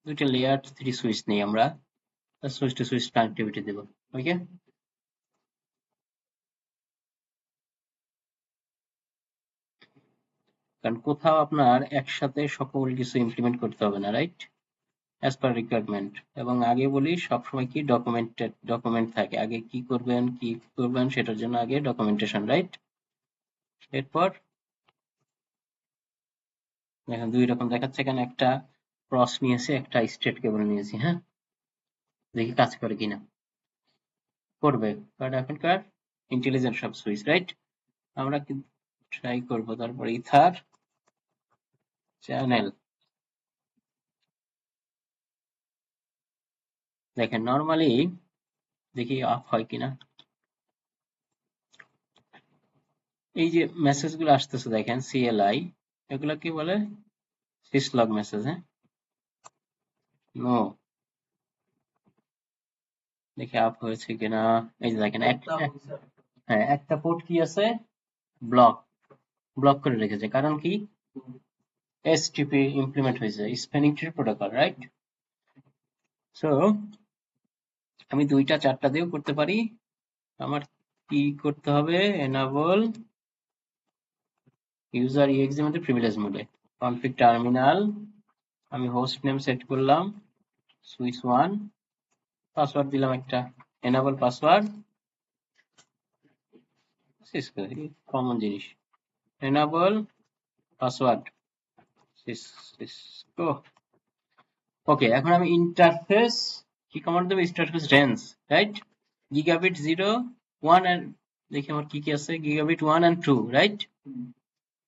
দুইটা layer 3 switch নেই আমরা, সুইচ টু সুইচ কানেক্টিভিটি দেব। ওকে, কারণ কোথাও আপনার একসাথে সকল কিছু ইমপ্লিমেন্ট করতে হবে না, রাইট? As per requirement. এবং আগে বলি সবসময় কি ডকুমেন্ট থাকে, আগে কি করবেন সেটার জন্য আগে ডকুমেন্টেশন, রাইট? এরপর দেখেন দুই রকম দেখাচ্ছে, এখানে একটা ক্রস নিয়েছি, একটা স্ট্রেট কেবল নিয়েছি। হ্যাঁ, দেখি কাজ করে কিনা। করবে, কারণ এখনকার ইন্টেলিজেন্ট সব সুইচ, রাইট? আমরা কিন্তু ট্রাই করব। তারপর ইথার চ্যানেল, দেখেন নরমালি দেখি অফ হয় কিনা। এই যে মেসেজ গুলো আসতেছে দেখেন, সিএলআই, এগুলো কি বলে? সিসলগ মেসেজ। হ্যাঁ, নো, দেখি আপ হয়েছে কিনা। এই যে দেখেন হ্যাঁ, একটা পোর্ট কি আছে, ব্লক ব্লক করে রেখেছে। কারণ কি? এসটিপি ইমপ্লিমেন্ট হয়েছে, spanning tree protocol, right? So আমি দুইটা চারটা দিয়েও করতে পারি। আমার কি করতে হবে? এনাবল ইউজার ইএক্সি মধ্যে প্রিভিলেজ মোডে কনফিগ টার্মিনাল, আমি হোস্ট নেম সেট করলাম সুইচ 1, পাসওয়ার্ড দিলাম একটা, এনাবল পাসওয়ার্ড, কমন জিনিস, এনাবল পাসওয়ার্ড সিসকো। ওকে, এখন আমি ইন্টারফেস কি কমান্ড দেবো? Interface range, right? Gigabit 0, 1 and দেখি আমার কি কি আছে, gigabit 1 and 2, right?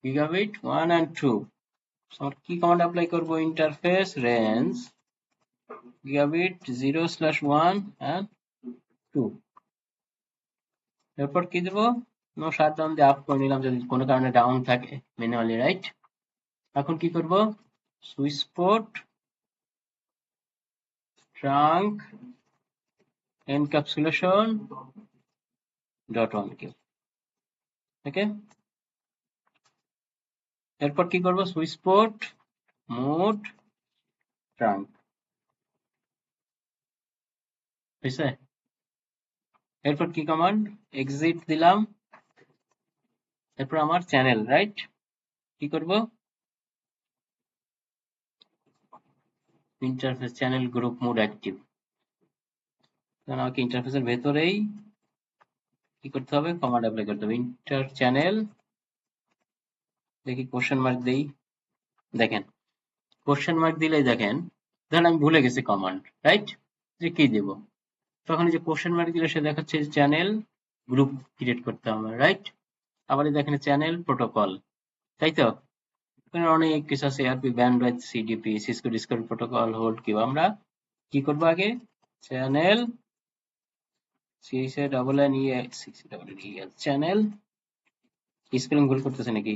Gigabit 1 and 2, আমার কি কমান্ড অ্যাপ্লাই করব? Interface range gigabit 0/1 and 2। এরপর কি দেব? নো শাটডাউন দিয়ে আপ করে নিলাম যদি কোনো কারণে ডাউন থাকে ম্যানুয়ালি, রাইট? এখন কি করব? সুইচ পোর্ট ট্রাঙ্ক এনক্যাপসুলেশন .1 ওকে, এরপর কি করব? সুইচ পোর্ট মোড ট্রাঙ্ক, হয়েছে? এরপর কি কমান্ড? এক্সিট দিলাম। এরপর আমার চ্যানেল, রাইট? কি করব? Interface channel group mode active, কারণ আমাকে ইন্টারফেসের ভেতরেই কি করতে হবে? কমান্ড অ্যাপ্লাই করতে হবে। ইন্টার চ্যানেল, দেখি কোশ্চেন মার্ক দেই, দেখেন কোশ্চেন মার্ক দিলেই দেখেন, ধরেন আমি ভুলে গেছি কমান্ড, রাইট? যে কি দেব, তখন এই যে কোশ্চেন মার্ক দিলে সে দেখাচ্ছে চ্যানেল গ্রুপ ক্রিয়েট করতে হবে, রাইট? আবার এই দেখেন চ্যানেল প্রোটোকল, তাই তো? এখানে অনেক কিছু আছে, ARP, bandwidth, CDP, Cisco discovery protocol, hold queue. আমরা কি করব? আগে চ্যানেল CHA চ্যানেল, স্পেলিং ভুল করতেছে নাকি?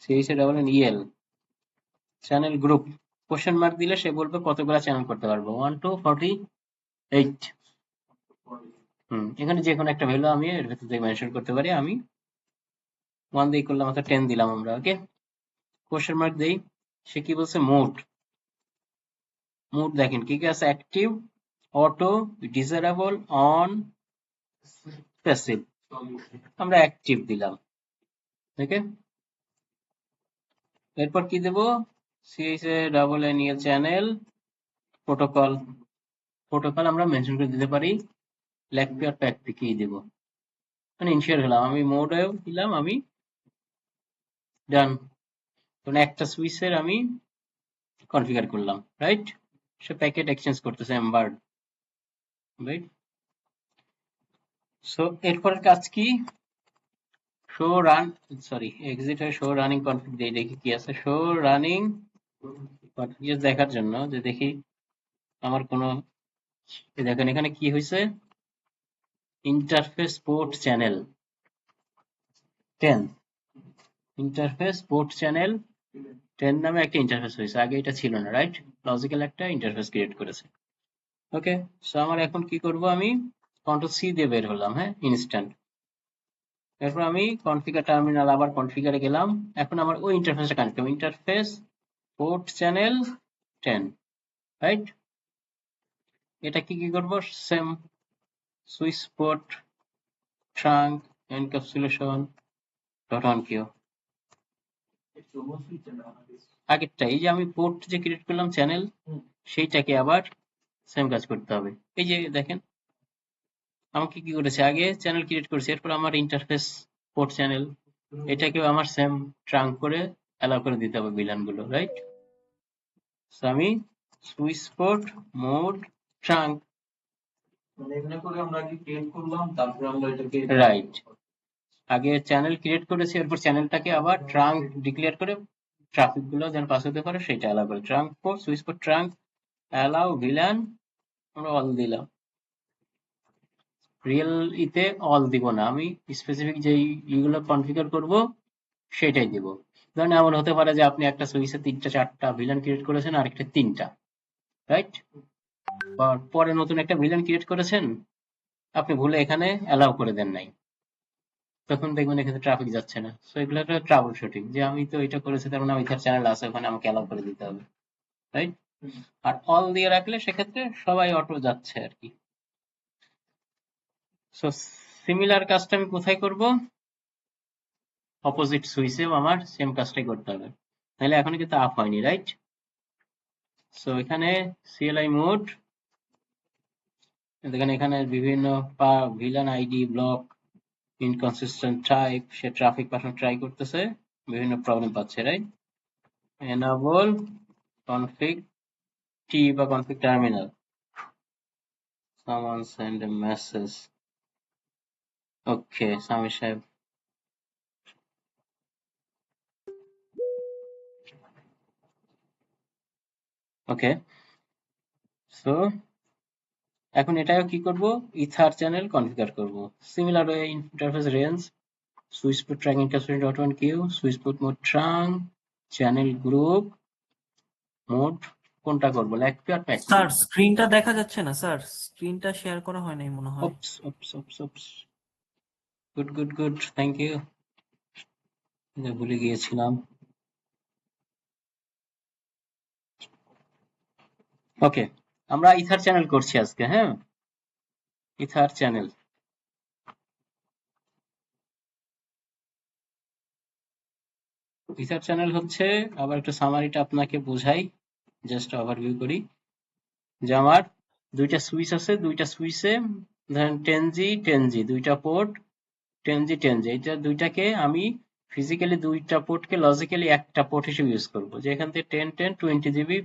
CHANNEL channel group, question mark দিলে সে বলবে কতগুলা চ্যানেল করতে পারবো, 1 to 48। এখানে যে কোনো একটা ভ্যালু আমি এর ভেতর থেকে মেনশন করতে পারি। আমি 1 দিয়ে করলাম, অর্থাৎ 10 দিলাম আমরা। ওকে, কোশ্চেন মার্ক দেই, সে কি বলছে? মোড দেখেন কি কি আছে? Active, auto, disable, on, passive. আমরা অ্যাক্টিভ দিলাম। ওকে, এরপর কি দেব? CHANNEL চ্যানেল প্রোটোকল, আমরা মেনশন করে দিতে পারি ল্যাকপি আর প্যাকপি কি দেব, মানে ইনশিয়ার হলাম আমি, মোডেও দিলাম আমি, ডান। কারণ একটা সুইচের আমি কনফিগার করলাম, রাইট? সে প্যাকেট এক্সচেঞ্জ করতেছে এমবার্ড, রাইট? সো এরপরের কাজ কি? শো রান, সরি এক্সিট হয়ে শো রানিং কনফিগ দেই, দেখি কি আছে। শো রানিং কনফিগ দেখার জন্য যে দেখি আমার কোনো, দেখেন এখানে কি হয়েছে? Interface port channel 10, interface port channel 10 নামে একটা ইন্টারফেস হয়েছে, আগে এটা ছিল না, রাইট? লজিক্যাল একটা ইন্টারফেস ক্রিয়েট করেছে। ওকে, সো আমার এখন কি করব? আমি কন্ট্রোল সি দিয়ে বের হলাম, হ্যাঁ, ইনস্ট্যান্ট। এরপর আমি কনফিগার টার্মিনাল, আবার কনফিগারে গেলাম। এখন আমার ওই ইন্টারফেসটা কানেক্ট করব, ইন্টারফেস পোর্ট চ্যানেল 10, রাইট? এটা কি করব, same switch port trunk encapsulation dot one Q আগেরটা, এই যে আমি পোর্ট যে ক্রিয়েট করলাম চ্যানেল, সেইটাকে আবার সেম কাজ করতে হবে। এই যে দেখেন আমাকে কি করেছে, আগে চ্যানেল ক্রিয়েট করেছে, এরপর আমার ইন্টারফেস পোর্ট চ্যানেল, এটাকেও আমার সেম ট্রাঙ্ক করে অ্যালাউ করে দিতে হবে ভিলান গুলো, রাইট? সো আমি সুইচ পোর্ট মোড ট্রাঙ্ক, মানে এখানে করে আমরা আগে ক্রিয়েট করলাম, তারপরে আমরা এটাকে রাইট, আগে চ্যানেল ক্রিয়েট করেছি, এরপর চ্যানেলটাকে আবার ট্রাঙ্ক ডিক্লেয়ার করে ট্রাফিক গুলো যেন পাস হতে পারে সেটা অ্যালাউ করে, trunk port switch port trunk allow villain আমরা অল দিলাম। রিয়েল ইতে অল দিব না, আমি স্পেসিফিক যেই ইগুলো কনফিগার করব সেটাই দিব। ধরেন এমন হতে পারে যে আপনি একটা সুইচে 3টা 4টা ভিলান ক্রিয়েট করেছেন, আর একটা 3টা, রাইট? পরে নতুন একটা ভিলান ক্রিয়েট করেছেন, আপনি ভুলে এখানে অ্যালাউ করে দেন নাই, তখন দেখবেন এখানে ট্রাফিক যাচ্ছে না। সো এগুলো একটা ট্রাবল শুটিং, যে আমি তো এটা করেছি তার মানে ইথার চ্যানেল আছে, ওখানে আমাকে অ্যালাউ করে দিতে হবে, রাইট? আর অল দিয়ে রাখলে সেক্ষেত্রে সবাই অটো যাচ্ছে আর কি। সো সিমিলার কাজটা আমি কোথায় করব, অপোজিট সুইচেও আমার সেম কাজটাই করতে হবে, তাহলে এখন কিন্তু আপ হয়নি, রাইট? সো এখানে সিএলআই মোড, দেখেন এখানে বিভিন্ন VLAN ID block inconsistent type, সে ট্রাফিক পাঠানো ট্রাই করতেছে, বিভিন্ন প্রবলেম পাচ্ছে, রাইট? এনাবল কনফিগ টি বা config terminal, someone send a message, okay Samir সাহেব, ওকে। সো এখন এটাও কি করব, ইথার চ্যানেল কনফিগার করব, similar way interface range switch port trunk encapsulation dot one Q switch port mode trunk channel group mode, কোনটা করব, ল্যাকপি আর প্যাকপি? Sir স্ক্রিনটা দেখা যাচ্ছে না স্যার, স্ক্রিনটা শেয়ার করা হয় নাই মনে হয়। Oops oops oops oops, good good good, thank you, ভুলে গিয়েছিলাম। ওকে, আমরা ইথার চ্যানেল করছি আজকে, হ্যাঁ, ইথার চ্যানেল। ইথার চ্যানেল হচ্ছে, আবার একটু সামারিটা আপনাকে বোঝাই, জাস্ট ওভারভিউ করি, যে আমার দুইটা সুইচ আছে, দুইটা সুইচে ধরেন 10G 10G দুইটা পোর্ট, 10G 10G, এটা দুইটাকে আমি ফিজিক্যালি দুইটা পোর্টকে লজিক্যালি একটা পোর্ট হিসেবে ইউজ করব, যে এখান থেকে 10 10 20 জিবি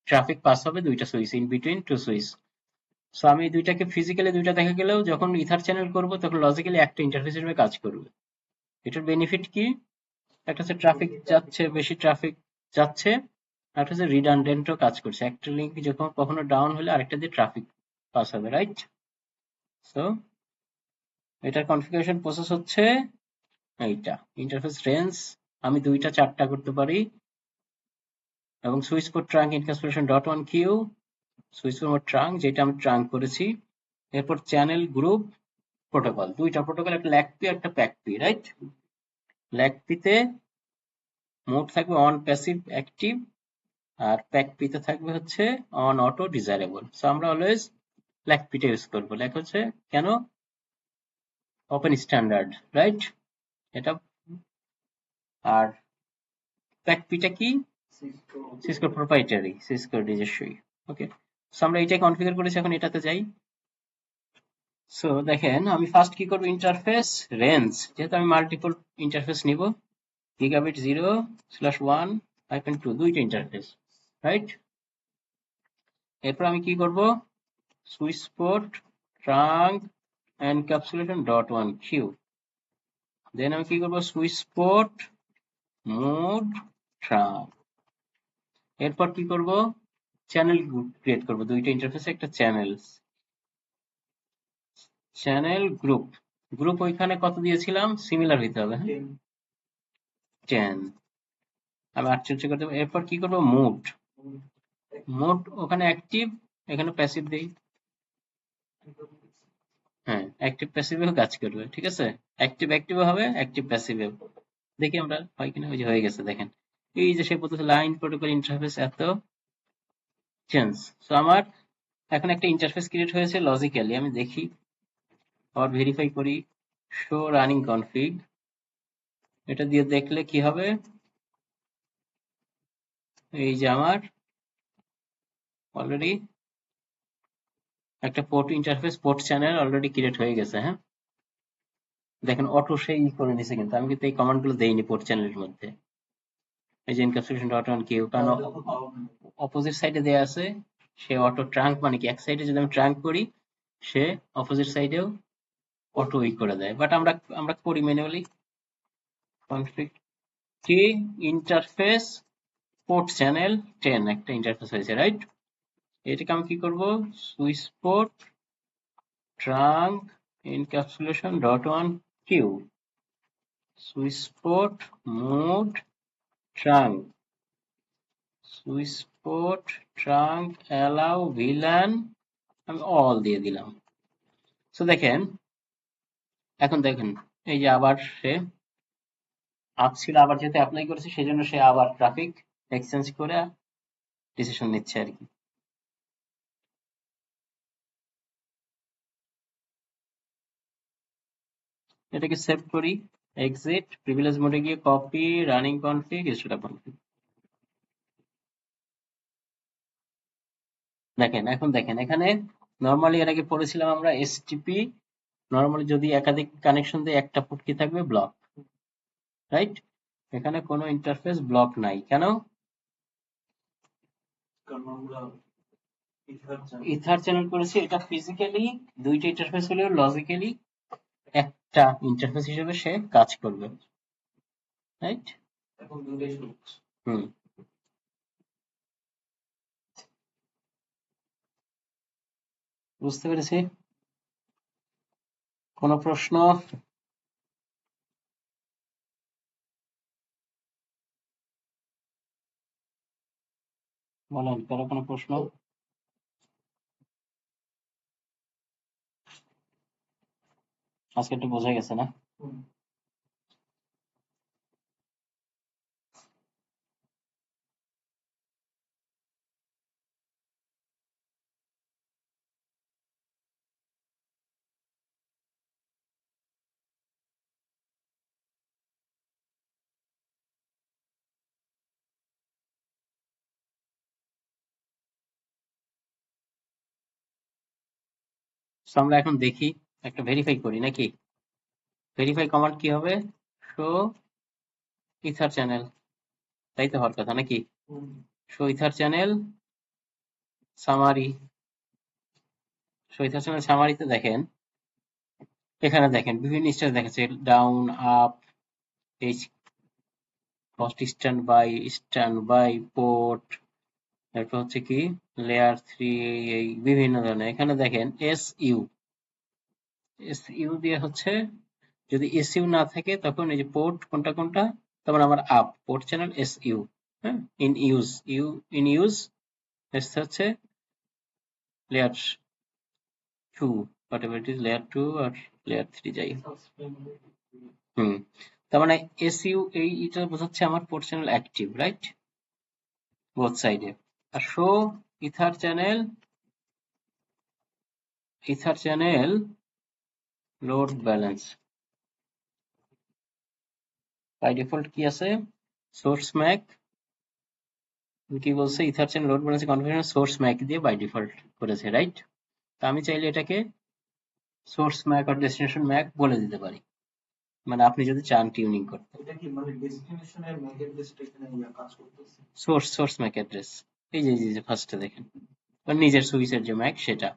ট্রাফিক পাস হবে দুইটা switch, in between two switch. So আমি দুইটাকে ফিজিক্যালি দুইটা দেখা গেলেও যখন ইথার চ্যানেল করব তখন লজিক্যালি একটা ইন্টারফেস হিসেবে কাজ করবে। এটার বেনিফিট কি, একটা হচ্ছে ট্রাফিক যাচ্ছে, বেশি ট্রাফিক যাচ্ছে, আর একটা হচ্ছে রিডান্ডেন্টও কাজ করছে, একটা লিঙ্ক যখন কখনো ডাউন হলে আরেকটা দিয়ে ট্রাফিক পাস হবে, রাইট? সো এটার কনফিগারেশন প্রসেস হচ্ছে এইটা, ইন্টারফেস রেঞ্জ আমি 2টা 4টা করতে পারি, এবং switch port trunk encapsulation dot one Q switch port trunk, যেটা আমি ট্রাঙ্ক করেছি, এরপর চ্যানেল গ্রুপ প্রোটোকল, দুইটা প্রোটোকল, একটা ল্যাকপি একটা প্যাকপি, রাইট? ল্যাকপিতে মোড থাকবে অন প্যাসিভ অ্যাক্টিভ, আর প্যাকপিতে থাকবে হচ্ছে অন অটো ডিজায়ারেবল। সো আমরা অলওয়েজ ল্যাকপিটা ইউজ করবো, ল্যাক হচ্ছে কেন, ওপেন স্ট্যান্ডার্ড, রাইট? এটা, আর প্যাকপিটা কি, সিসকো প্রোপ্রাইটারি, সিসকো নিজস্বই, ওকে। সো আমরা এটাই কনফিগার করেছি, এখন এটাতে যাই। সো দেখেন আমি ফার্স্ট কি করব, ইন্টারফেস রেঞ্জ, যেহেতু আমি মাল্টিপল ইন্টারফেস নিব, গিগাবিট 0/1/2 দুইটা ইন্টারফেস, রাইট? এরপর আমি কি করব, switch port trunk encapsulation dot one Q, then আমি কি করব, সুইচ পোর্ট মোড ট্রাঙ্ক, এরপর কি করব, চ্যানেল গ্রুপ ক্রিয়েট করব, দুইটা ইন্টারফেসে একটা চ্যানেল, চ্যানেল গ্রুপ, গ্রুপ ওইখানে কত দিয়েছিলাম, সিমিলার হইতে হবে, হ্যাঁ 10, আমি 48 করতে পারি। এরপর কি করব, মোড, মোড ওখানে অ্যাক্টিভ, এখানে প্যাসিভ দেই, হ্যাঁ অ্যাক্টিভ প্যাসিভেও কাজ করবে, ঠিক আছে, অ্যাক্টিভ অ্যাক্টিভ হবে, অ্যাক্টিভ প্যাসিভেও, দেখি আমরা হয় কিনা, ওই যে হয়ে গেছে দেখেন, এই যে সে বলতেছে লাইন প্রোটোকল ইন্টারফেস এত চেঞ্জ। সো আমার এখন একটা ইন্টারফেস ক্রিয়েট হয়েছে লজিক্যালি। আমি দেখি, আবার ভেরিফাই করি, শো রানিং কনফিগ। এটা দিয়ে দেখলে কি হবে, এই যে আমার অলরেডি একটা port interface port channel already create হয়ে গেছে। হ্যাঁ, দেখেন অটো সেই করে নিছে, কিন্তু আমি কিন্তু এই কমান্ড গুলো দেইনি পোর্ট চ্যানেলের মধ্যে। এই যে এনক্যাপসুলেশন ডট ওয়ান কিউ, কারণ তাহলে তো পাবো না। অপোজিট সাইডে দেয়া আছে। সে অটো ট্রাঙ্ক মানে কি, এক সাইডে যদি আমি ট্রাঙ্ক করি, সে অপোজিট সাইডেও অটো ই করে দেয়। বাট আমরা আমরা করি ম্যানুয়ালি। কনফিগ কি ইন্টারফেস পোর্ট চ্যানেল 10 একটা ইন্টারফেস হয়েছে, রাইট? এটাকে আমি কি করব, switch port trunk encapsulation dot one Q, switch port mode trunk, switch port trunk allow VLAN, আমি অল দিয়ে দিলাম। সো দেখেন, এখন দেখেন এই যে আবার সে আপ ছিল, আবার যেহেতু অ্যাপ্লাই করেছে সেই জন্য সে আবার ট্রাফিক এক্সচেঞ্জ করে ডিসিশন নিচ্ছে আর কি। এটাকে সেভ করি, এক্সিট, প্রিভিলেজ মোডে গিয়ে copy running config start config. দেখেন, এখন দেখেন এখানে নরমালি এর আগে পড়েছিলাম আমরা এসটিপি, নরমালি যদি একাধিক কানেকশন দিয়ে একটা পোর্ট কি থাকবে, ব্লক, রাইট? এখানে কোনো ইন্টারফেস ব্লক নাই, কেন? কারণ আমরা ইথার জানি। ইথার চ্যানেল করেছি, এটা ফিজিক্যালি দুইটা ইন্টারফেস হলেও লজিক্যালি একটা ইন্টারফেস হিসেবে সে কাজ করবে, রাইট? এখন দুটোই সবুজ। হুম, বুঝতে পেরেছি। কোনো প্রশ্ন? বলেন, কারো কোনো প্রশ্ন? আজকে একটু বোঝা গেছে না? হুম। So আমরা এখন দেখি, একটা ভেরিফাই করি নাকি? ভেরিফাই কমান্ড কি হবে, শো ইথার চ্যানেল, তাই তো হওয়ার কথা নাকি? Hmm. Show ether channel summary, show ether channel সামারিতে দেখেন, এখানে দেখেন বিভিন্ন স্টেজ দেখাচ্ছে, down, up, H, first stand by port, তারপর হচ্ছে কি লেয়ার 3, এই বিভিন্ন ধরনের। এখানে দেখেন এসইউ, এসইউ দিয়ে হচ্ছে, যদি এসইউ না থাকে তখন এই যে পোর্ট কোনটা কোনটা, তারপর আমার আপ পোর্ট চ্যানেল এসইউ, হ্যাঁ, ইন ইউজ, ইন ইউজ হচ্ছে layer 2, whatever it is, layer 2 আর লেয়ার 3 যাই হোক। হুম, তার মানে এসইউ এইটা বোঝাচ্ছে আমার port channel active, right, both সাইডে। আর show ether channel load balance, by default কি আছে, সোর্স ম্যাক, কি বলছে, ether channel load balance configuration source MAC দিয়ে বাই ডিফল্ট করেছে, রাইট? তো আমি চাইলে এটাকে সোর্স ম্যাক আর ডেস্টিনেশন ম্যাক বলে দিতে পারি, মানে আপনি যদি চান টিউনিং করতে। এটা কি মানে ডেস্টিনেশনের ম্যাক অ্যাড্রেসটা এখানে কাজ করতেছে? সোর্স ম্যাক অ্যাড্রেস, এই যে ফার্স্টে দেখেন, নিজের সুইচের যে ম্যাক সেটা।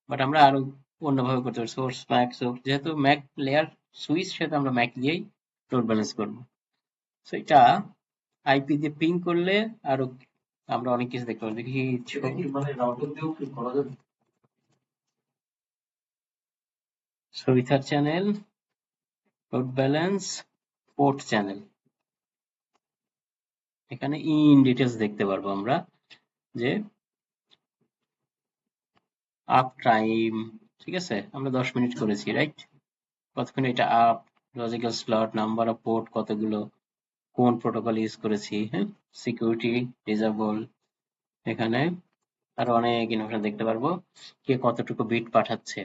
বাট আমরা আরো অন্যভাবে করতে পারি, সোর্স ম্যাক, যেহেতু ম্যাক লেয়ার সুইচ, সেটা আমরা ম্যাক দিয়েই লোড ব্যালেন্স করবো। সো এটা আইপি দিয়ে পিং করলে আরো আমরা অনেক কিছু দেখতে পাবো। দেখি এটা কি মানে রাউটার দিয়েও কি করা যাবে? So ether channel load balance port channel, এখানে ইন ডিটেলস দেখতে পারবো আমরা যে আপ টাইম, ঠিক আছে, আমরা 10 মিনিট করেছি, রাইট? কতক্ষণ এটা up, logical slot, number of port কতগুলো, কোন প্রোটোকল ইউজ করেছি, হ্যাঁ, সিকিউরিটি ডিসেবল, এখানে আরো অনেক ইনফরমেশন দেখতে পারবো, কে কতটুকু বিট পাঠাচ্ছে।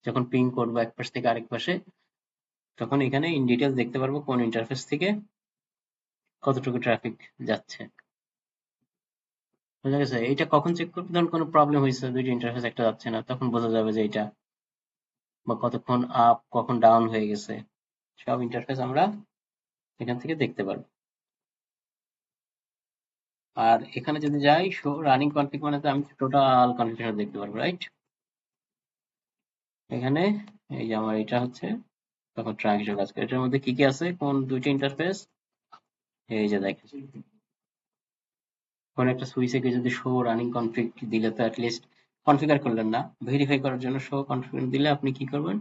যখন পিং করবো এক পাশ থেকে আরেক পাশে, তখন এখানে ইন ডিটেলস দেখতে পারবো কোন ইন্টারফেস থেকে কতটুকু ট্রাফিক যাচ্ছে। বুঝা গেছে? এইটা কখন চেক করবো? ধরুন কোনো প্রবলেম হয়েছে, দুইটা ইন্টারফেস একটা যাচ্ছে না, তখন বোঝা যাবে যে এটা, বা কতক্ষণ আপ কখন ডাউন হয়ে গেছে, সব ইন্টারফেস আমরা এখান থেকে দেখতে পারবো। আর এখানে যদি যাই শো রানিং কনফিগ, মানে তো আমি টোটাল কনফিগারেশন দেখতে পারবো, রাইট? এখানে এই যে আমার এটা হচ্ছে, তখন ট্রাক হিসেবে কাজ করে। এটার মধ্যে কি কি আছে, কোন দুইটা ইন্টারফেস, এই যে দেখেন, কোন একটা সুইচে গিয়ে যদি শো রানিং কনফিগ দিলে তো অ্যাটলিস্ট কনফিগার করলেন না, ভেরিফাই করার জন্য শো কনফিগ দিলে আপনি কি করবেন,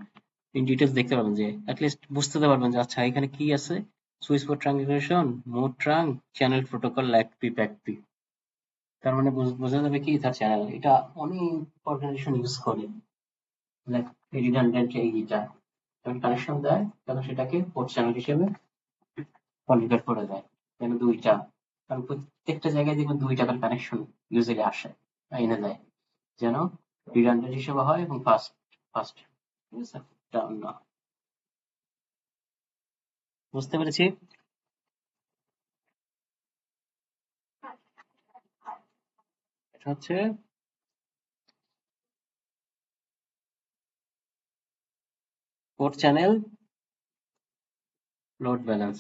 ইন ডিটেলস দেখতে পারবেন, যে অ্যাটলিস্ট বুঝতে পারবেন যে আচ্ছা এখানে কি আছে, switch port transition, mode trunk, channel protocol, LACP PAgP. তার মানে বোঝা যাবে কি তার চ্যানেল, এটা অনেক অর্গানাইজেশন ইউজ করে, লাইক রিডান্ডেন্ট এইটা যখন কানেকশন দেয় তখন সেটাকে পোর্ট চ্যানেল হিসেবে কনফিগার করে দেয়, যেন দুইটা, কারণ প্রত্যেকটা জায়গায় দেখবেন দুই টাকার কানেকশন ইউজুয়ালি আসে, এনে দেয়, যেন রিডান্ডেন্ট হিসেবে হয় এবং ফাস্ট ফাস্ট, ঠিক আছে? ডাউন না। বুঝতে পেরেছি? এটা হচ্ছে পোর্ট চ্যানেল লোড ব্যালেন্স।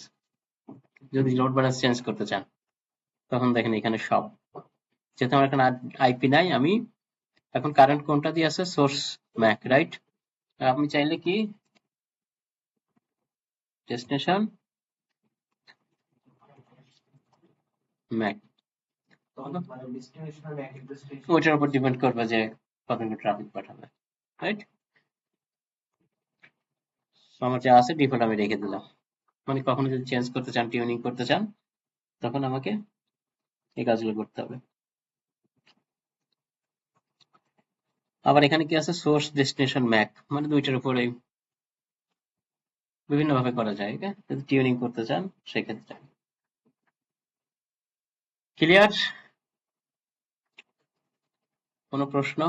যদি লোড ব্যালেন্স চেঞ্জ করতে চান তখন দেখেন এখানে সব, যেহেতু আমার এখানে আইপি নাই, আমি এখন কারেন্ট কোনটা দিয়ে আছে, সোর্স ম্যাক, রাইট? আপনি চাইলে কি ডেস্টিনেশন ম্যাক, মানে ডেস্টিনেশন এক একটা স্টেশন। ওইটার উপর ডিপেন্ড করবে যে কতটুকু ট্রাফিক পাঠাবে, রাইট? আমার যা আছে ডিফল্ট আমি রেখে দিলাম, মানে কখনো যদি চেঞ্জ করতে চান, টিউনিং করতে চান, তখন আমাকে এই কাজগুলো করতে হবে। আবার এখানে কি আছে, সোর্স ডেস্টিনেশন ম্যাক, মানে দুইটার উপরে বিভিন্ন ভাবে করা যায়, যদি টিউনিং করতে চান সেক্ষেত্রে। ক্লিয়ার? কোনো প্রশ্ন?